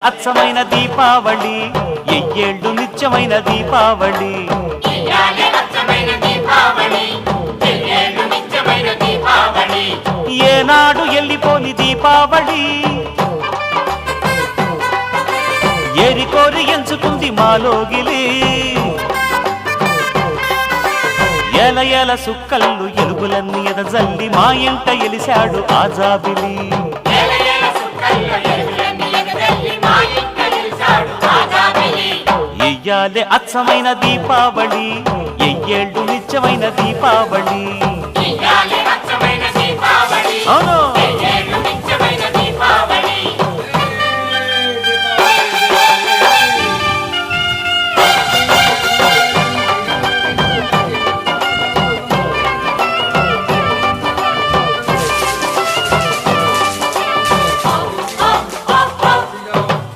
అచ్చమైన దీపావళి ఎయ్యేళ్ళు నిత్యమైన దీపావళి ఏనాడు ఎల్లిపోని దీపావళి ఏరికోరి ఎంచుకుంది మాలోగిలి ఏల ఏల సుక్కల్లు ఎలుగులన్నీ ఎదజల్లి మా ఇంట ఎలిశాడు ఆజాబిలి ఎయ్యాలే అచ్చమైన దీపావళి ఎయ్యేళ్ళు నిత్యమైన దీపావళి అవును.